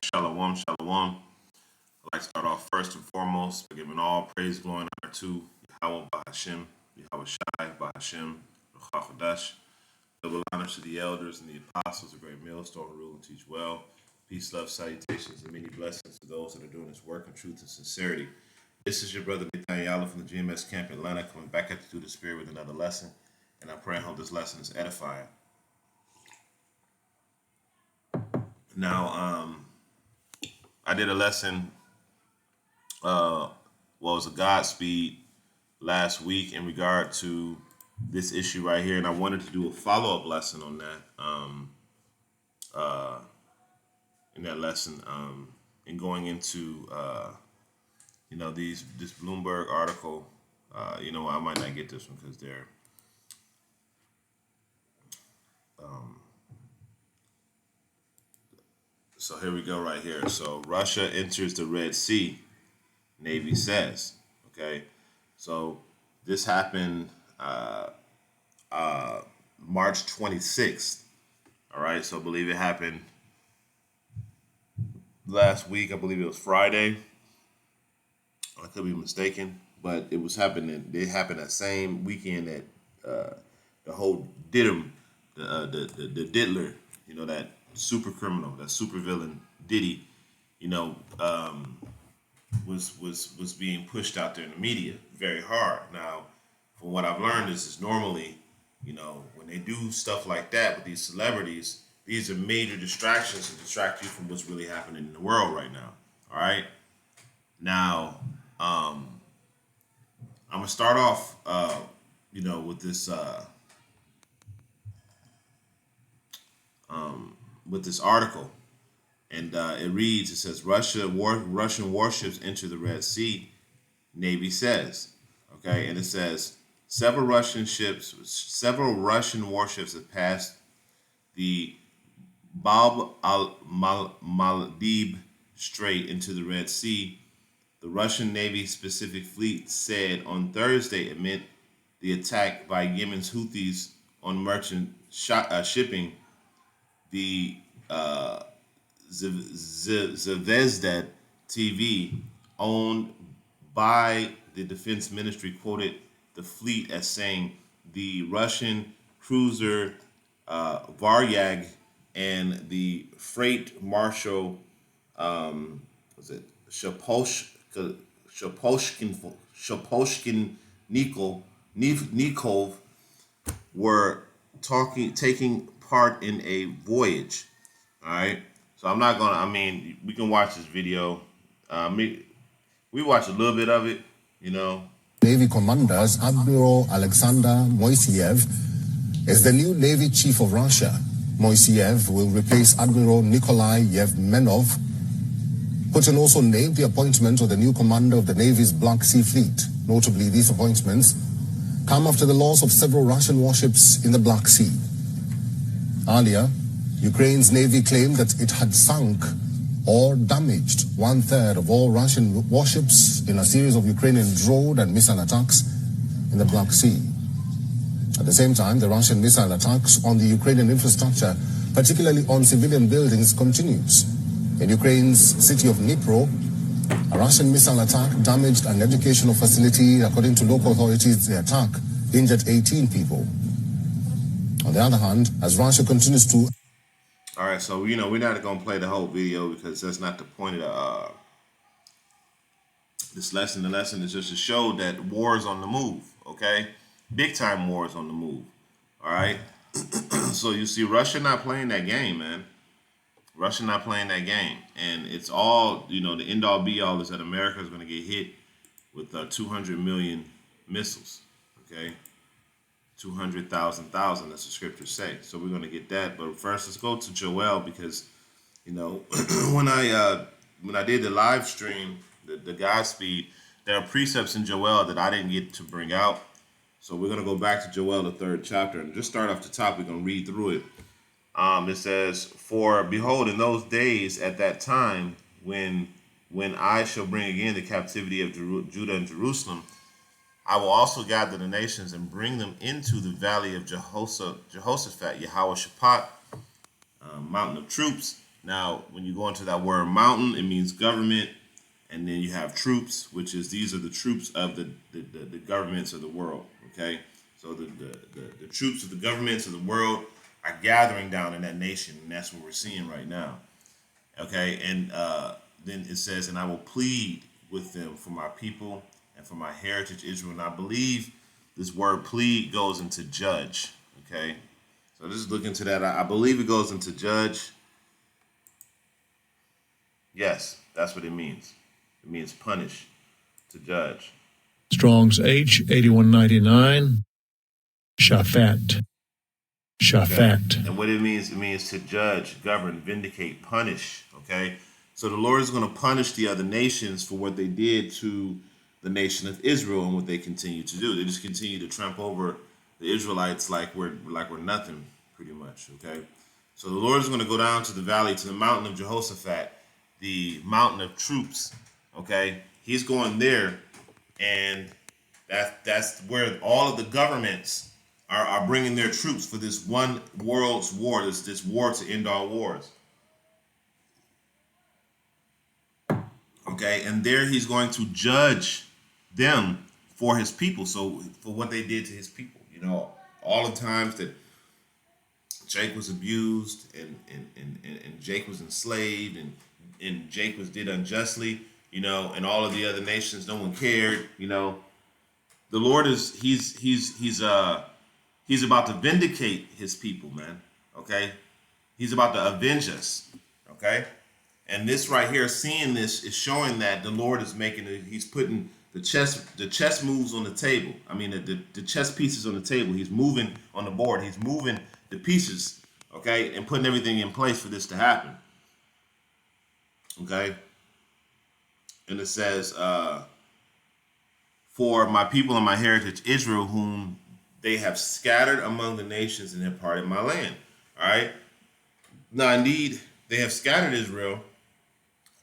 Shalom, shalom. I'd like to start off first and foremost by giving all praise, glory, and honor to Yahweh Bahashem, Yahweh Shai, Bahashem, Ruach double honor to the elders and the apostles, a great millstone, rule and teach well. Peace, love, salutations, and many blessings to those that are doing this work in truth and sincerity. This is your brother Nathan Yala from the GMS Camp Atlanta, coming back at you through the Spirit with another lesson. And I pray and hope this lesson is edifying. Now, I did a lesson, was a Godspeed last week in regard to this issue right here, and I wanted to do a follow-up lesson on that. In that lesson, and going into this Bloomberg article. I might not get this one because they're so here we go right here. So Russia enters the Red Sea, Navy says. Okay, so this happened March 26th. All right, so I believe it happened last week. I believe it was Friday. I could be mistaken, but it was happening. It happened that same weekend that the whole Diddum, the Diddler, that super criminal, that super villain Diddy, was being pushed out there in the media very hard. Now, from what I've learned, is normally, when they do stuff like that with these celebrities, these are major distractions to distract you from what's really happening in the world right now. All right. Now, I'm gonna start off, with this article, and it reads. It says Russian warships enter the Red Sea, Navy says. Okay, and it says several Russian warships have passed the Bab al-Mandeb Strait into the Red Sea. The Russian Navy Pacific Fleet said on Thursday amid the attack by Yemen's Houthis on merchant shipping. The Zvezda TV, owned by the Defense Ministry, quoted the fleet as saying the Russian cruiser Varyag and the freight marshal Shaposhkin Nikov were taking part in a voyage. All right, so I'm not gonna. We can watch this video. We watched a little bit of it. Navy commanders Admiral Alexander Moiseev is the new Navy Chief of Russia. Moiseev will replace Admiral Nikolai Yevmenov. Putin also named the appointment of the new commander of the Navy's Black Sea Fleet. Notably, these appointments come after the loss of several Russian warships in the Black Sea. Earlier, Ukraine's Navy claimed that it had sunk or damaged 1/3 of all Russian warships in a series of Ukrainian drone and missile attacks in the Black Sea. At the same time, the Russian missile attacks on the Ukrainian infrastructure, particularly on civilian buildings, continues. In Ukraine's city of Dnipro, a Russian missile attack damaged an educational facility. According to local authorities, the attack injured 18 people. On the other hand, as Russia continues to... All right, so, we're not going to play the whole video because that's not the point of this lesson. The lesson is just to show that war is on the move, okay? Big time war is on the move, all right? So you see Russia not playing that game, man. Russia not playing that game. And it's all, the end all be all is that America is going to get hit with 200 million missiles, okay? 200,000, as the scriptures say. So we're going to get that. But first, let's go to Joel because, when I did the live stream, the Godspeed, there are precepts in Joel that I didn't get to bring out. So we're going to go back to Joel, the 3rd chapter, and just start off the top. We're going to read through it. It says, "For behold, in those days at that time, when I shall bring again the captivity of Judah and Jerusalem, I will also gather the nations and bring them into the valley of Jehoshaphat, Yahweh Shaphat, mountain of troops, Now, when you go into that word mountain, it means government, and then you have troops, which is these are the troops of the governments of the world. Okay, so the troops of the governments of the world are gathering down in that nation, and that's what we're seeing right now. Okay, and then it says, and I will plead with them for my people and for my heritage Israel. And I believe this word plead goes into judge. Okay, so just look into that. I believe it goes into judge. Yes, that's what it means. It means punish, to judge. Strong's H 8199. Shaphat. Shaphat. Okay. And what it means to judge, govern, vindicate, punish. Okay. So the Lord is going to punish the other nations for what they did to the nation of Israel and what they continue to do. They just continue to trample over the Israelites like we're nothing, pretty much. Okay. So the Lord is going to go down to the valley, to the mountain of Jehoshaphat, the mountain of troops. Okay. He's going there, and that's where all of the governments are bringing their troops for this one world's war, this war to end all wars. Okay, and there he's going to judge them for his people. So for what they did to his people, all the times that Jake was abused and Jake was enslaved and Jake was did unjustly, and all of the other nations, no one cared, The Lord is he's about to vindicate his people, man. Okay, he's about to avenge us. Okay. And this right here, seeing this, is showing that the Lord is he's putting the chess moves on the table. I mean, the chess pieces on the table. He's moving on the board. He's moving the pieces, okay, and putting everything in place for this to happen. Okay. And it says, for my people and my heritage, Israel, whom they have scattered among the nations and have parted my land. All right. Now, indeed, they have scattered Israel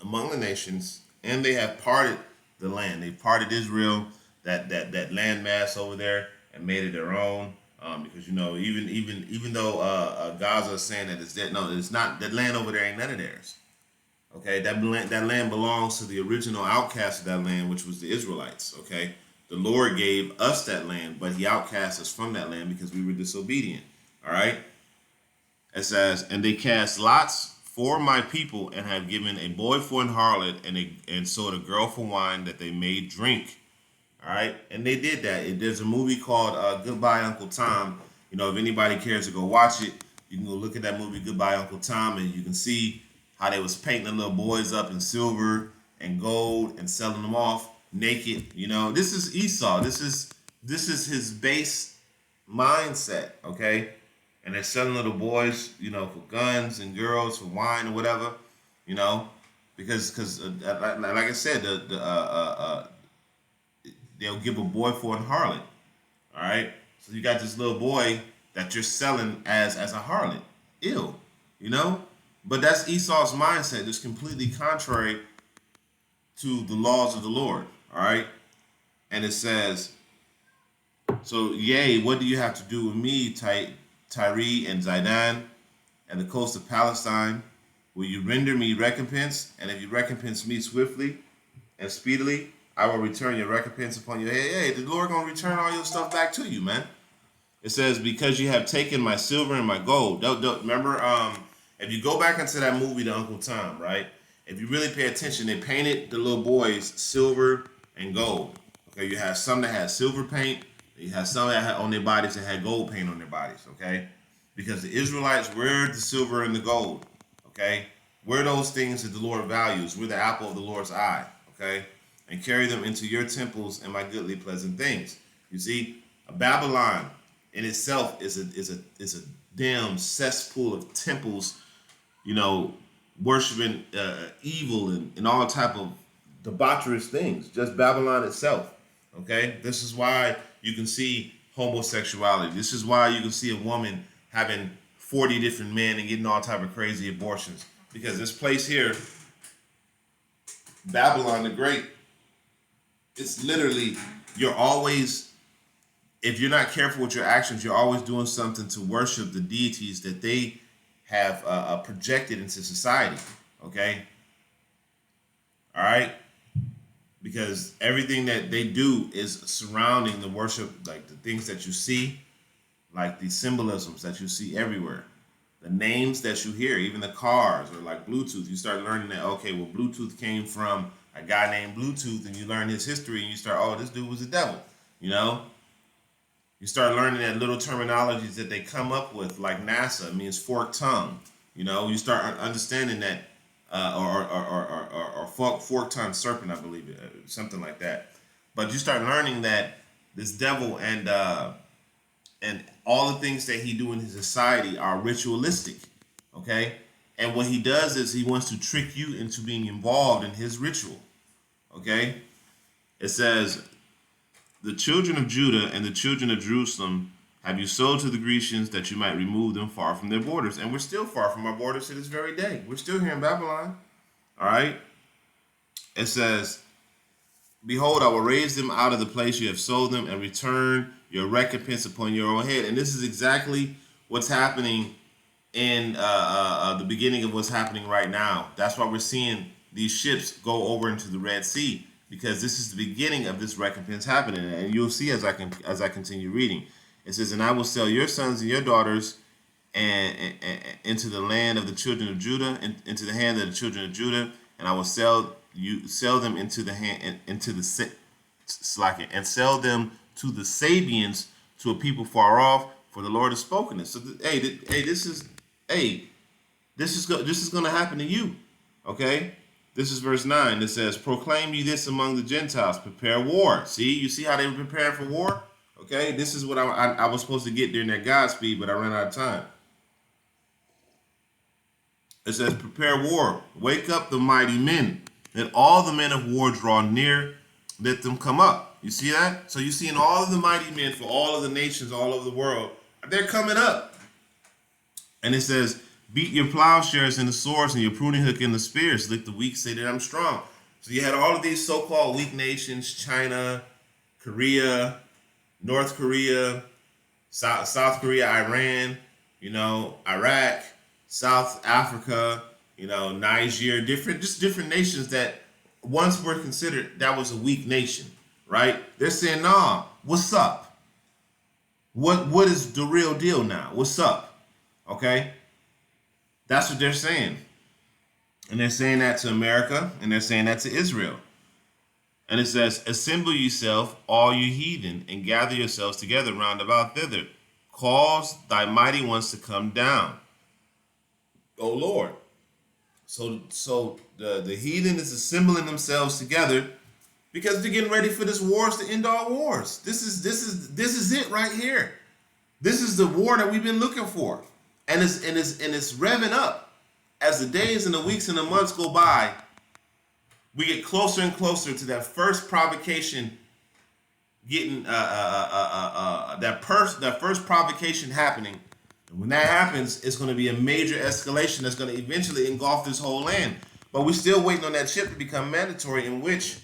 among the nations, and they have parted the land. They parted Israel, that land mass over there, and made it their own. Because even though Gaza is saying that it's dead, no, it's not. That land over there ain't none of theirs. Okay, that land belongs to the original outcast of that land, which was the Israelites. Okay, the Lord gave us that land, but He outcast us from that land because we were disobedient. All right. It says, and they cast lots for my people, and have given a boy for an harlot, and sold a girl for wine that they may drink. All right, and they did that. There's a movie called Goodbye Uncle Tom. If anybody cares to go watch it, you can go look at that movie Goodbye Uncle Tom, and you can see how they was painting the little boys up in silver and gold and selling them off naked. This is Esau. This is his base mindset. Okay. And they're selling little boys, for guns and girls, for wine or whatever, because like I said, they'll give a boy for a harlot. All right, so you got this little boy that you're selling as a harlot. Ew, but that's Esau's mindset. It's completely contrary to the laws of the Lord. All right, and it says, so yea, what do you have to do with me, Tyre and Zidon and the coast of Palestine? Will you render me recompense? And if you recompense me swiftly and speedily, I will return your recompense upon your head. Hey, the Lord gonna return all your stuff back to you, man. It says, because you have taken my silver and my gold. Remember, if you go back into that movie, The Uncle Tom, right? If you really pay attention, they painted the little boys silver and gold. Okay, you have some that had silver paint. You have some that had on their bodies that had gold paint on their bodies, okay? Because the Israelites were the silver and the gold, okay? We're those things that the Lord values. We're the apple of the Lord's eye, okay? And carry them into your temples and my goodly pleasant things. You see, Babylon in itself is a damn cesspool of temples, worshiping evil and all type of debaucherous things. Just Babylon itself, okay? This is why you can see homosexuality. This is why you can see a woman having 40 different men and getting all type of crazy abortions. Because this place here, Babylon the Great, it's literally, if you're not careful with your actions, you're always doing something to worship the deities that they have projected into society. Okay, all right, because everything that they do is surrounding the worship, like the things that you see, like the symbolisms that you see everywhere, the names that you hear, even the cars or like Bluetooth. You start learning that, okay, well, Bluetooth came from a guy named Bluetooth, and you learn his history, and you start, oh, this dude was the devil. You know, you start learning that little terminologies that they come up with, like NASA means forked tongue. You know, you start understanding that, or forked tongue serpent, I believe it, something like that. But you start learning that this devil and all the things that he do in his society are ritualistic. Okay, and what he does is he wants to trick you into being involved in his ritual. Okay, it says, the children of Judah and the children of Jerusalem have you sold to the Grecians that you might remove them far from their borders. And we're still far from our borders to this very day. We're still here in Babylon. All right. It says, behold, I will raise them out of the place you have sold them and return your recompense upon your own head. And this is exactly what's happening in the beginning of what's happening right now. That's why we're seeing these ships go over into the Red Sea, because this is the beginning of this recompense happening. And you'll see as I continue reading. It says, and I will sell your sons and your daughters and into the land of the children of Judah, into the hand of the children of Judah, and I will sell them into the hand and sell them to the Sabians, to a people far off, for the Lord has spoken it. So this is going to happen to you. Okay, this is verse 9. It says, proclaim ye this among the Gentiles, prepare war. You see how they were preparing for war? Okay, this is what I was supposed to get during that Godspeed, but I ran out of time. It says, prepare war, wake up the mighty men, let all the men of war draw near, let them come up. You see that? So you're seeing all of the mighty men for all of the nations all over the world, they're coming up. And it says, beat your plowshares and the swords and your pruning hook and the spears, let the weak say that I'm strong. So you had all of these so-called weak nations, China, Korea, North Korea, South Korea, Iran, Iraq, South Africa, Niger, different nations that once were considered that was a weak nation, right? They're saying, nah, what's up? What is the real deal now? What's up? Okay? That's what they're saying. And they're saying that to America, and they're saying that to Israel. And it says, assemble yourself, all you heathen, and gather yourselves together round about thither. Cause thy mighty ones to come down, O Lord. So the heathen is assembling themselves together because they're getting ready for this wars to end all wars. This is it right here. This is the war that we've been looking for. And it's revving up as the days and the weeks and the months go by. We get closer and closer to that first provocation getting that first provocation happening. And when that happens, it's going to be a major escalation that's going to eventually engulf this whole land. But we're still waiting on that ship to become mandatory, in which,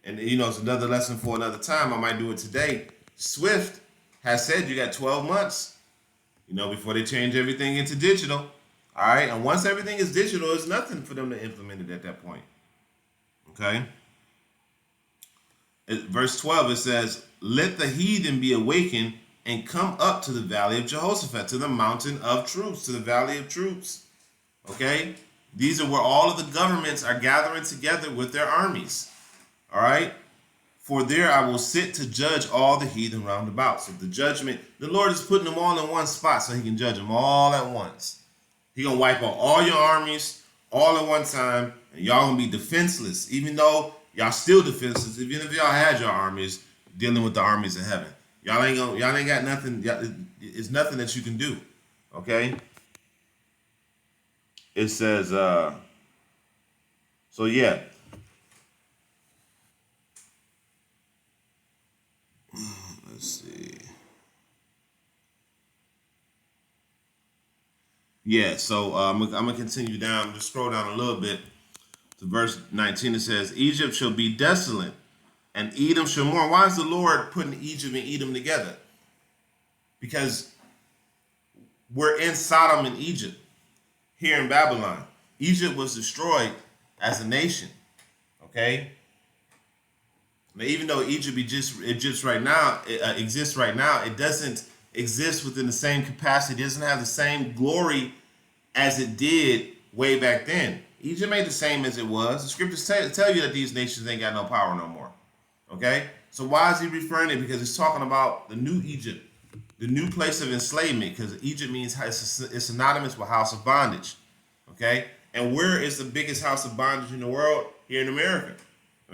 and it's another lesson for another time. I might do it today. SWIFT has said you got 12 months, before they change everything into digital. All right, and once everything is digital, there's nothing for them to implement it at that point. Okay. Verse 12, it says, let the heathen be awakened and come up to the valley of Jehoshaphat, to the mountain of troops, to the valley of troops. Okay. These are where all of the governments are gathering together with their armies. All right. For there I will sit to judge all the heathen round about. So the judgment, the Lord is putting them all in one spot so he can judge them all at once. He's going to wipe out all your armies all at one time, and y'all going to be defenseless, even though y'all still defenseless, even if y'all had your armies dealing with the armies of heaven. Y'all ain't got nothing. It's nothing that you can do. Okay? It says, so yeah. Let's see. Yeah, so I'm going to continue down, just scroll down a little bit to verse 19. It says, Egypt shall be desolate, and Edom shall mourn. Why is the Lord putting Egypt and Edom together? Because we're in Sodom and Egypt. here in Babylon. Egypt was destroyed as a nation. Okay. Now, even though Egypt exists right now, it doesn't exist within the same capacity. It doesn't have the same glory as it did way back then. Egypt ain't the same as it was. The scriptures tell you that these nations ain't got no power no more. Okay? So why is he referring to it? Because he's talking about the new Egypt, the new place of enslavement, because Egypt means it's synonymous with house of bondage. Okay? And where is the biggest house of bondage in the world? Here in America.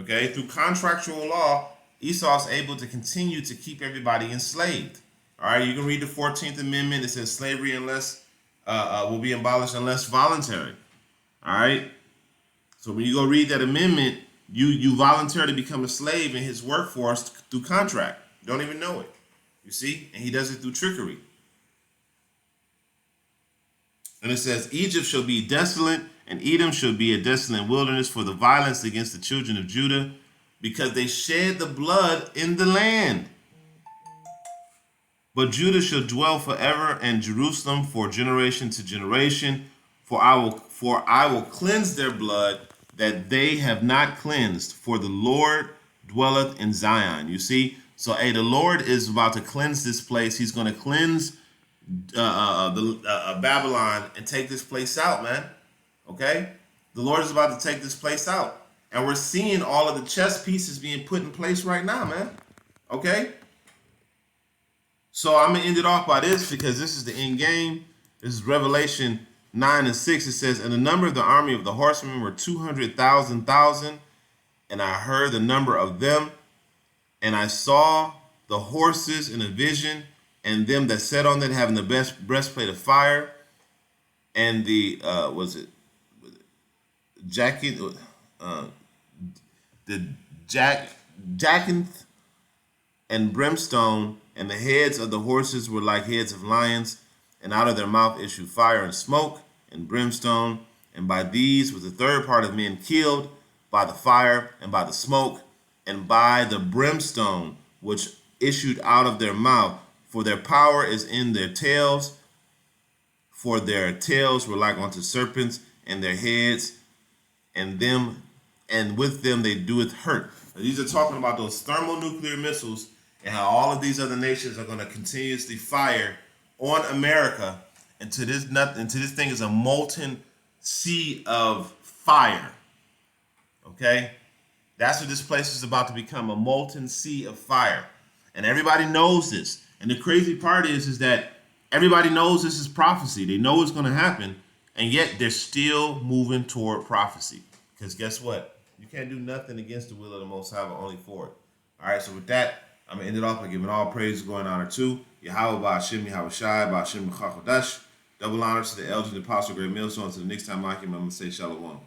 Okay? Through contractual law, Esau's able to continue to keep everybody enslaved. All right? You can read the 14th Amendment. It says slavery will be abolished unless voluntary. All right? So when you go read that amendment, you voluntarily become a slave in his workforce through contract. You don't even know it. You see? And he does it through trickery. And it says, Egypt shall be desolate, and Edom shall be a desolate wilderness for the violence against the children of Judah, because they shed the blood in the land. But Judah shall dwell forever, and Jerusalem for generation to generation. For I will cleanse their blood that they have not cleansed. For the Lord dwelleth in Zion. You see, so the Lord is about to cleanse this place. He's going to cleanse Babylon and take this place out, man. Okay, the Lord is about to take this place out, and we're seeing all of the chess pieces being put in place right now, man. Okay. So I'm going to end it off by this because this is the end game. This is Revelation 9 and 6. It says, and the number of the army of the horsemen were 200,000, and I heard the number of them, and I saw the horses in a vision, and them that sat on them having the best breastplate of fire, and the jacinth and brimstone, and the heads of the horses were like heads of lions, and out of their mouth issued fire and smoke and brimstone. And by these was the third part of men killed, by the fire and by the smoke and by the brimstone which issued out of their mouth. For their power is in their tails, for their tails were like unto serpents, and their heads, and with them they doeth hurt. Now, these are talking about those thermonuclear missiles and how all of these other nations are going to continuously fire on America until this thing is a molten sea of fire. Okay? That's what this place is about to become, a molten sea of fire. And everybody knows this. And the crazy part is that everybody knows this is prophecy. They know it's going to happen, and yet they're still moving toward prophecy. Because guess what? You can't do nothing against the will of the Most High, but only for it. All right, so with that, I'm going to end it off by giving all praise, glory, and honor to Yahweh, Ba'ashem, Yahweh Shai, Ba'ashem, Chachodash. Double honor to the elders, the apostle, great millstone. Until the next time, like him, I'm going to say shalom.